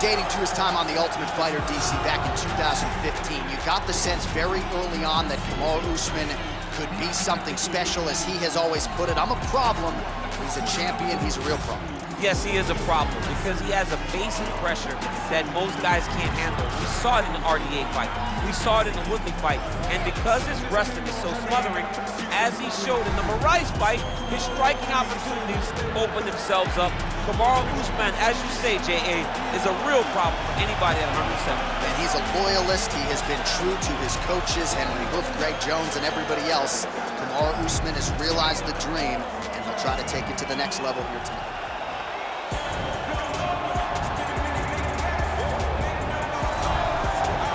dating to his time on The Ultimate Fighter, DC, back in 2015. You got the sense very early on that Kamaru Usman could be something special, as he has always put it. I'm a problem. He's a champion. He's a real problem. Yes, he is a problem because he has a basic pressure that most guys can't handle. We saw it in the RDA fight. We saw it in the Woodley fight. And because his wrestling is so smothering, as he showed in the Moraes fight, his striking opportunities open themselves up. Kamaru Usman, as you say, J.A., is a real problem for anybody at 107. And he's a loyalist. He has been true to his coaches, Henry Hoof, Greg Jones, and everybody else. Kamaru Usman has realized the dream, and he'll try to take it to the next level here tonight.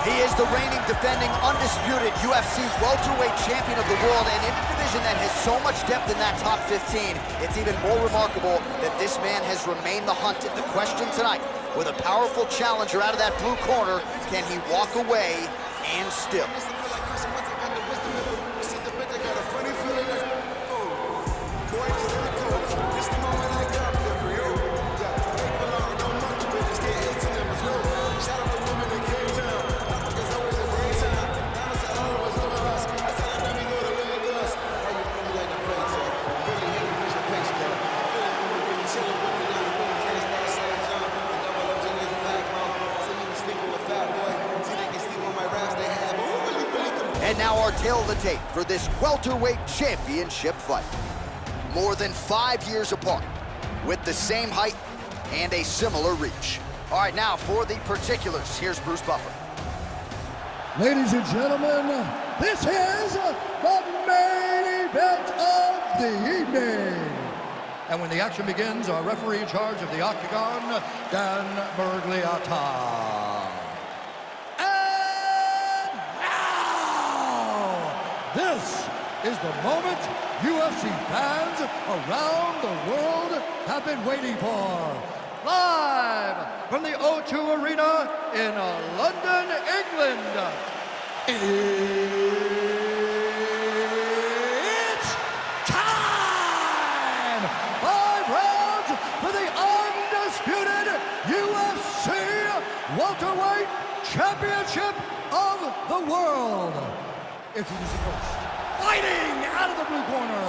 He is the reigning, defending, undisputed UFC welterweight champion of the world, and in a division that has so much depth in that top 15, it's even more remarkable that this man has remained the hunted. The question tonight, with a powerful challenger out of that blue corner, can he walk away and still? And now our tale of the tape for this welterweight championship fight. More than 5 years apart, with the same height and a similar reach. All right, now for the particulars, here's Bruce Buffer. Ladies and gentlemen, this is the main event of the evening. And when the action begins, our referee in charge of the Octagon, Dan Bergliata. This is the moment UFC fans around the world have been waiting for. Live from the O2 Arena in London, England. It's time! 5 rounds for the undisputed UFC welterweight championship of the world. Introducing first, fighting out of the blue corner.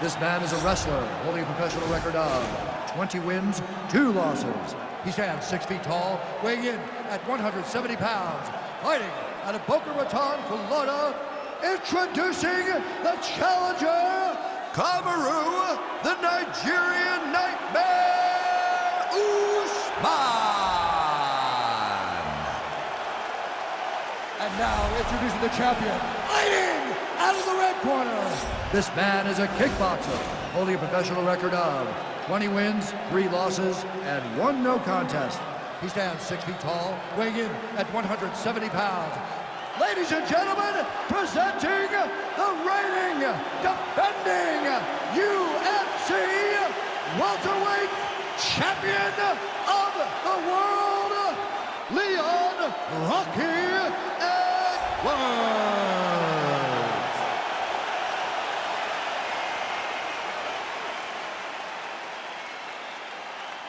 This man is a wrestler holding a professional record of 20 wins, 2 losses. He stands 6 feet tall, weighing in at 170 pounds. Fighting out of Boca Raton, Florida. Introducing the challenger, Kamaru, the Nigerian Nightmare, Usman. And now introducing the champion, fighting out of the red corner. This man is a kickboxer, holding a professional record of 20 wins, 3 losses, and 1 no contest. He stands 6 feet tall, weighing in at 170 pounds. Ladies and gentlemen, presenting the reigning, defending UFC welterweight champion of the world, Leon Rocky Edwards.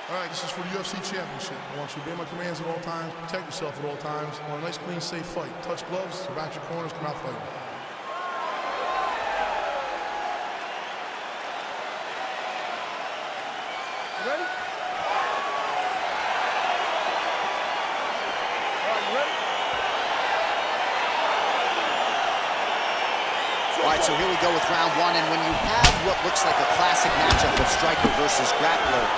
All right, this is for the UFC Championship. I want you to obey my commands at all times, protect yourself at all times. I want a nice, clean, safe fight. Touch gloves, back your corners, come out fighting. You ready? All right, so here we go with round 1, and when you have what looks like a classic matchup of striker versus grappler,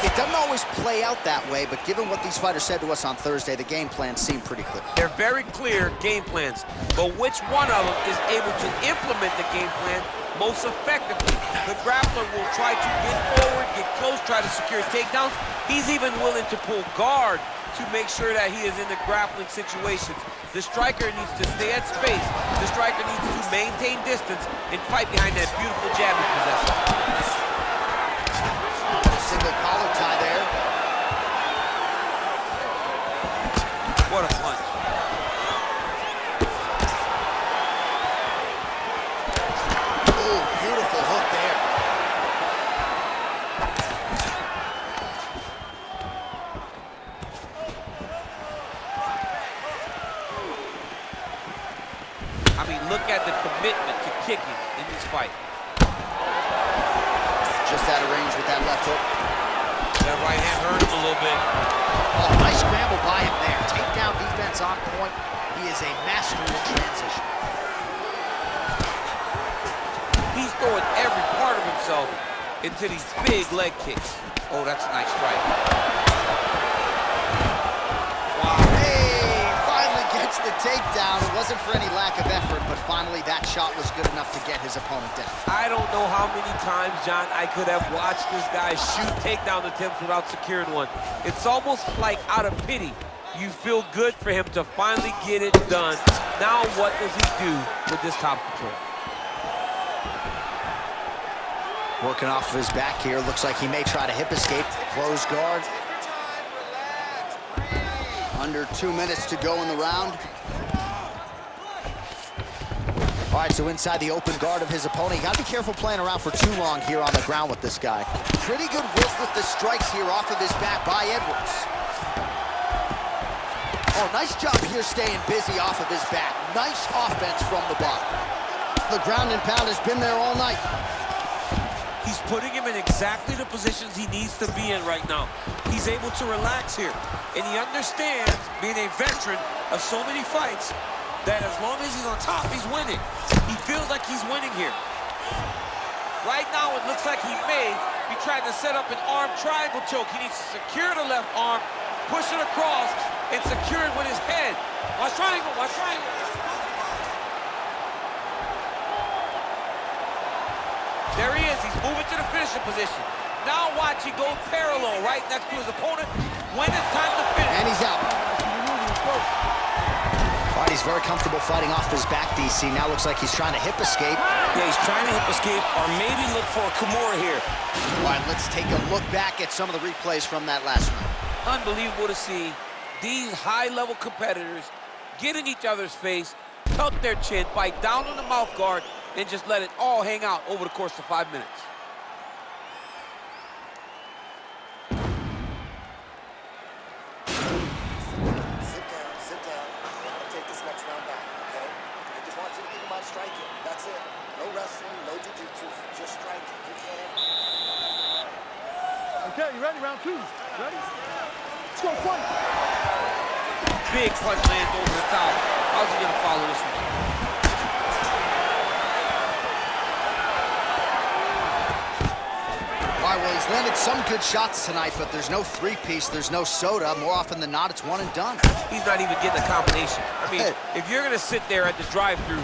it doesn't always play out that way, but given what these fighters said to us on Thursday, the game plan seemed pretty clear. They're very clear game plans, but which one of them is able to implement the game plan most effectively? The grappler will try to get forward, get close, try to secure takedowns. He's even willing to pull guard to make sure that he is in the grappling situations. The striker needs to stay at space. The striker needs to maintain distance and fight behind that beautiful jab he possesses. Single collar tie there. What a punch. Oh, beautiful hook there. commitment to kicking in this fight. Just out of range with that left hook. That right hand hurt him a little bit. Oh, nice scramble by him there. Takedown defense on point. He is a master in transition. He's throwing every part of himself into these big leg kicks. Oh, that's a nice strike. Wow. Hey, finally gets the takedown. It wasn't for any lack of effort, but finally that shot was good enough to get his opponent down. I don't know how many times, John, I could have watched this guy shoot takedown attempts without securing one. It's almost like out of pity. You feel good for him to finally get it done. Now what does he do with this top control? Working off of his back here. Looks like he may try to hip escape. Close guard. Under 2 minutes to go in the round. All right, so inside the open guard of his opponent. You gotta be careful playing around for too long here on the ground with this guy. Pretty good work with the strikes here off of his back by Edwards. Oh, nice job here staying busy off of his back. Nice offense from the bottom. The ground and pound has been there all night. He's putting him in exactly the positions he needs to be in right now. He's able to relax here. And he understands, being a veteran of so many fights, that as long as he's on top, he's winning. He feels like he's winning here. Right now, it looks like he may be trying to set up an arm triangle choke. He needs to secure the left arm, push it across, and secure it with his head. Watch triangle, watch triangle. There he is, he's moving to the finishing position. Now watch, he goes parallel right next to his opponent when it's time to finish. And he's out. All right, he's very comfortable fighting off his back, DC. Now looks like he's trying to hip escape. Yeah, he's trying to hip escape or maybe look for a Kamaru here. All right, let's take a look back at some of the replays from that last round. Unbelievable to see these high-level competitors get in each other's face, tuck their chin, bite down on the mouth guard, and just let it all hang out over the course of 5 minutes. Sit down. I'm gonna take this next round back, okay? I just want you to think about striking. That's it. No wrestling, no jiu-jitsu, just striking. You can. Okay, you ready? Round 2. Ready? Let's go fight. Big punch lands over the top. How's he gonna follow this one? All right, well, he's landed some good shots tonight, but there's no three-piece, there's no soda. More often than not, it's one and done. He's not even getting a combination. I mean, if you're gonna sit there at the drive-thru,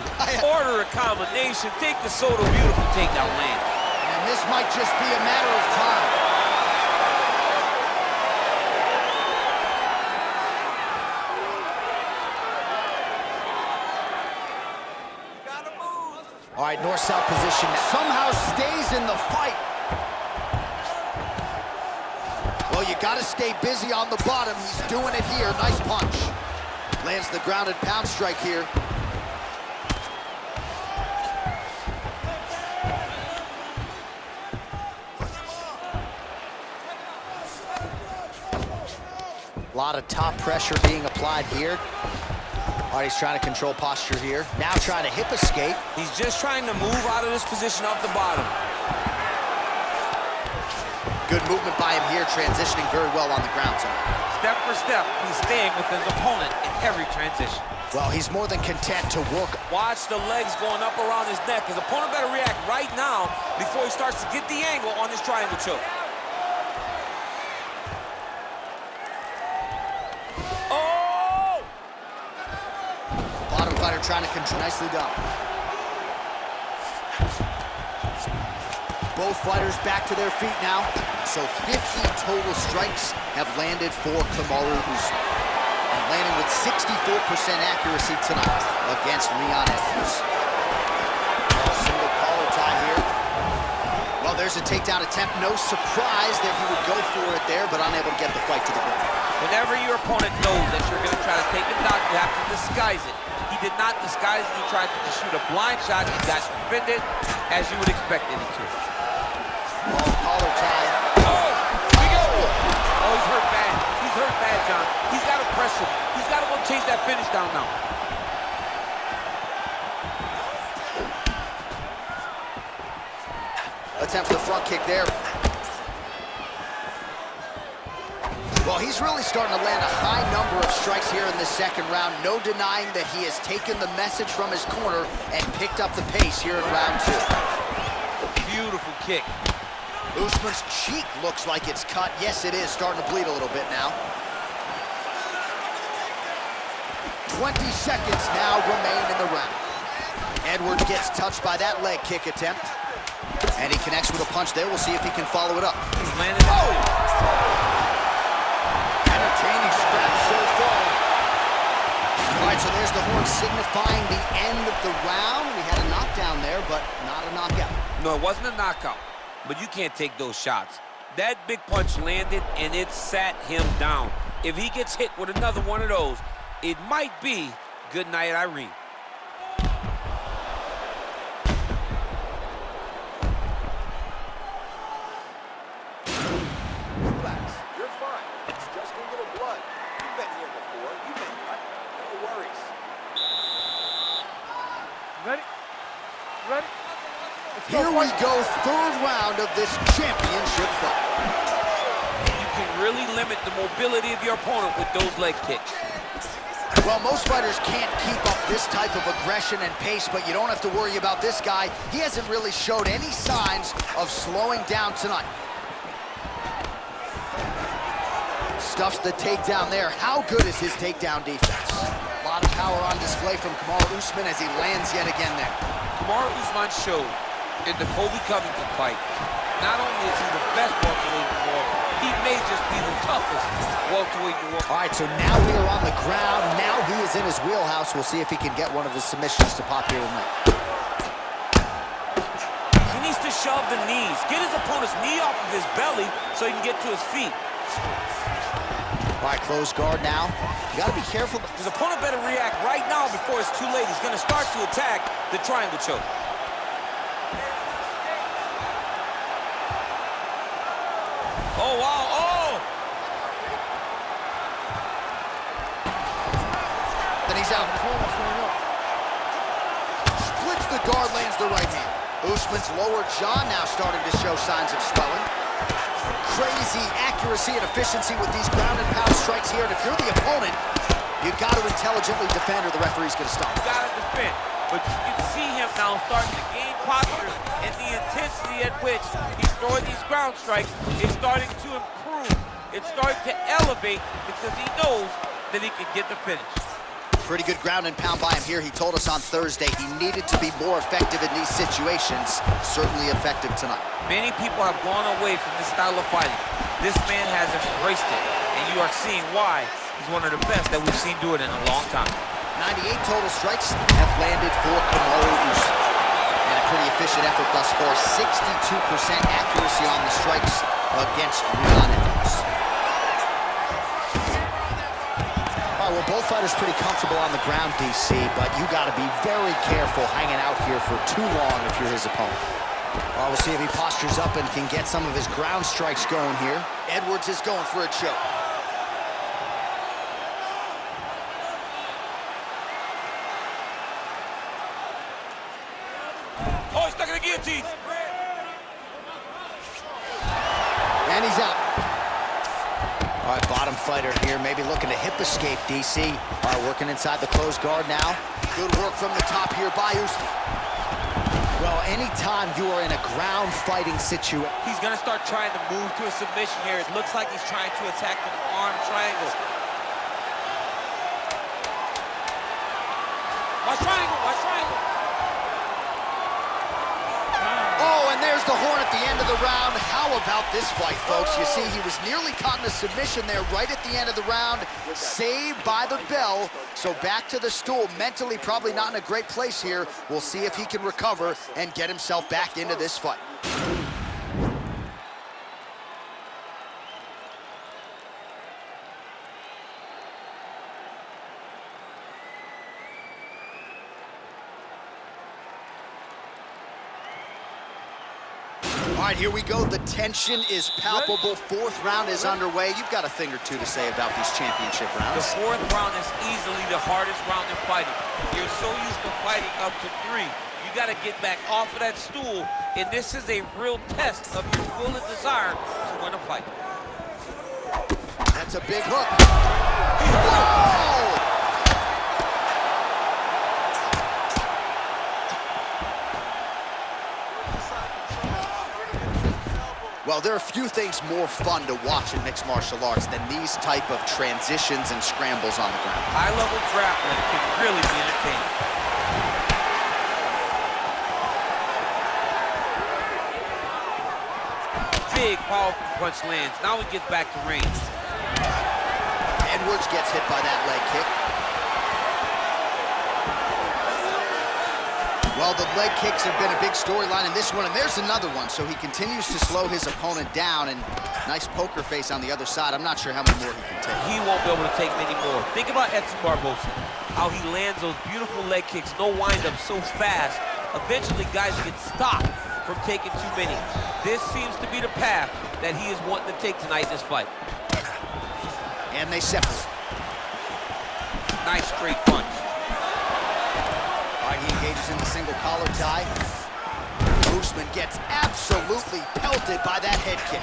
order a combination, take the soda, beautiful takedown land. And this might just be a matter of time. All right, north-south position. Somehow stays in the fight. Well, you got to stay busy on the bottom. He's doing it here. Nice punch. Lands the grounded pound strike here. A lot of top pressure being applied here. All right, he's trying to control posture here. Now trying to hip escape. He's just trying to move out of this position off the bottom. Good movement by him here, transitioning very well on the ground tonight. Step for step, he's staying with his opponent in every transition. Well, he's more than content to work. Watch the legs going up around his neck. His opponent better react right now before he starts to get the angle on this triangle choke. Oh! Bottom fighter trying to control. Nicely done. Both fighters back to their feet now. So 50 total strikes have landed for Kamaru Usman. And landing with 64% accuracy tonight against Leon Edwards. Single collar tie here. Well, there's a takedown attempt. No surprise that he would go for it there, but unable to get the fight to the ground. Whenever your opponent knows that you're going to try to take him down, you have to disguise it. He did not disguise it. He tried to just shoot a blind shot. He got defended as you would expect him to. Collar tie. Oh, we go. Oh, he's hurt bad. He's hurt bad, John. He's got to press him. He's got to go chase that finish down now. Attempts the front kick there. Well, he's really starting to land a high number of strikes here in the second round. No denying that he has taken the message from his corner and picked up the pace here in round 2. Beautiful kick. Usman's cheek looks like it's cut. Yes, it is starting to bleed a little bit now. 20 seconds now remain in the round. Edwards gets touched by that leg kick attempt. And he connects with a punch there. We'll see if he can follow it up. He's landed. Oh! Entertaining scrap so far. All right, so there's the horn signifying the end of the round. We had a knockdown there, but not a knockout. No, it wasn't a knockout, but you can't take those shots. That big punch landed, and it sat him down. If he gets hit with another one of those, it might be good night, Irene. Relax. You're fine. It's just a little blood. You've been here before. You've been cut. No worries. Ready? Ready? Here we go, third round of this championship fight. You can really limit the mobility of your opponent with those leg kicks. Well, most fighters can't keep up this type of aggression and pace, but you don't have to worry about this guy. He hasn't really showed any signs of slowing down tonight. Stuffs the takedown there. How good is his takedown defense? A lot of power on display from Kamaru Usman as he lands yet again there. Kamaru Usman showed in the Colby Covington fight, not only is he the best welterweight in the world, he may just be the toughest welterweight in the world. All right, so now we are on the ground. Now he is in his wheelhouse. We'll see if he can get one of his submissions to pop here tonight. He needs to shove the knees. Get his opponent's knee off of his belly so he can get to his feet. All right, close guard now. You got to be careful. His opponent better react right now before it's too late. He's going to start to attack the triangle choke. Oh, wow, oh! Then he's out. Splits the guard, lands the right hand. Usman's lower jaw now starting to show signs of swelling. Crazy accuracy and efficiency with these ground and pound strikes here. And if you're the opponent, you've got to intelligently defend or the referee's going to stop. You got to defend, but you can see him now starting to gain posture, and the intensity at which he's throwing these ground strikes is starting to improve. It's starting to elevate because he knows that he can get the finish. Pretty good ground and pound by him here. He told us on Thursday he needed to be more effective in these situations. Certainly effective tonight. Many people have gone away from this style of fighting. This man has embraced it, and you are seeing why he's one of the best that we've seen do it in a long time. 98 total strikes have landed for Kamaru Usman. And a pretty efficient effort thus far. 62% accuracy on the strikes against Leon Edwards. All right, well, both fighters pretty comfortable on the ground, DC, but you got to be very careful hanging out here for too long if you're his opponent. Well, we'll see if he postures up and can get some of his ground strikes going here. Edwards is going for a choke. Oh, he's stuck in the guillotine. And he's out. All right, bottom fighter here, maybe looking to hip escape, DC. All right, working inside the closed guard now. Good work from the top here by Usman. Well, anytime you are in a ground fighting situation, He's going to start trying to move to a submission here. It looks like he's trying to attack an arm triangle. Watch triangle, watch triangle. oh, and there's the horn at the end of the round. How about this fight, folks? You see, he was nearly caught in a submission there right at the end of the round. Saved by the bell. So back to the stool. Mentally probably not in a great place here. We'll see if he can recover and get himself back into this fight. All right, here we go. The tension is palpable. Fourth round is underway. You've got a thing or two to say about these championship The rounds. fourth round is easily the hardest round in fighting. You're so used to fighting up to 3. You got to get back off of that stool, and this is a real test of your will and desire to win a fight. That's a big hook. Whoa! Well, there are few things more fun to watch in mixed martial arts than these type of transitions and scrambles on the ground. High-level grappling can really be entertaining. Big, powerful punch lands. Now he gets back to range. Edwards gets hit by that leg kick. Well, the leg kicks have been a big storyline in this one, and there's another one. So he continues to slow his opponent down, and nice poker face on the other side. I'm not sure how many more he can take. He won't be able to take many more. Think about Edson Barboza, how he lands those beautiful leg kicks, no windup, so fast. Eventually, guys get stopped from taking too many. This seems to be the path that he is wanting to take tonight in this fight. And they separate. Nice straight punch. All right, he engages in the single collar tie. Usman gets absolutely pelted by that head kick.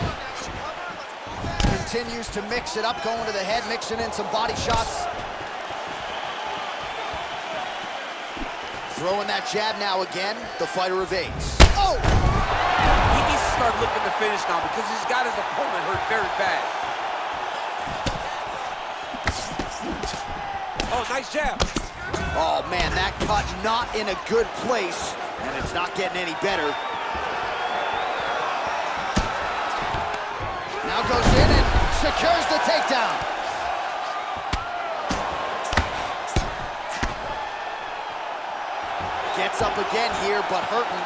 Continues to mix it up, going to the head, mixing in some body shots. Throwing that jab now again. The fighter evades. Oh! He needs to start looking to finish now because he's got his opponent hurt very bad. Oh, nice jab. Oh, man, that cut not in a good place, and it's not getting any better. Now goes in and secures the takedown. Gets up again here, but hurting.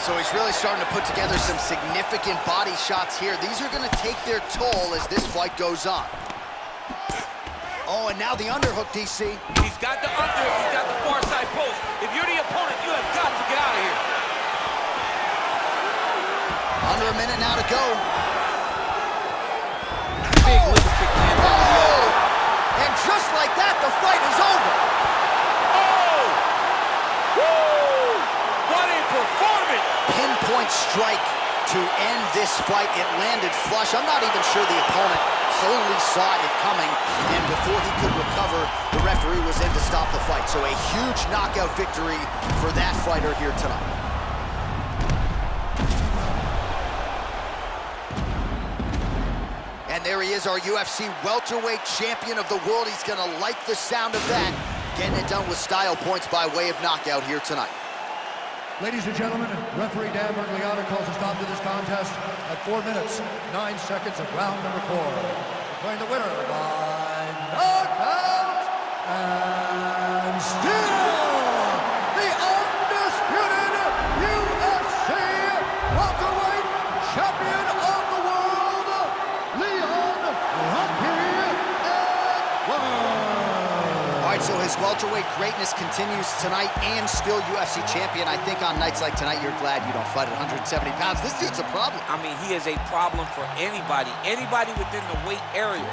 So he's really starting to put together some significant body shots here. These are going to take their toll as this fight goes on. Oh, and now the underhook, DC. He's got the underhook, he's got the far side post. If you're the opponent, you have got to get out of here. Under a minute now to go. Big liver kick lands on the elbow. And just like that, the fight is over. Oh! Woo! What a performance! Pinpoint strike to end this fight. It landed flush. I'm not even sure the opponent solely saw it coming, and before he could recover, the referee was in to stop the fight. So a huge knockout victory for that fighter here tonight. And there he is, our UFC welterweight champion of the world. He's gonna like the sound of that. Getting it done with style points by way of knockout here tonight. Ladies and gentlemen, referee Dan Bergliano calls a stop to this contest at 4 minutes, 9 seconds of round number 4. Declaring the winner by knockout and still the undisputed UFC welterweight champion of the world, Leon Rocky Edwards. All right, so his welterweight greatness continues tonight, and still UFC champion. I think on nights like tonight, you're glad you don't fight at 170 pounds. This dude's a problem. I mean, he is a problem for anybody within the weight area.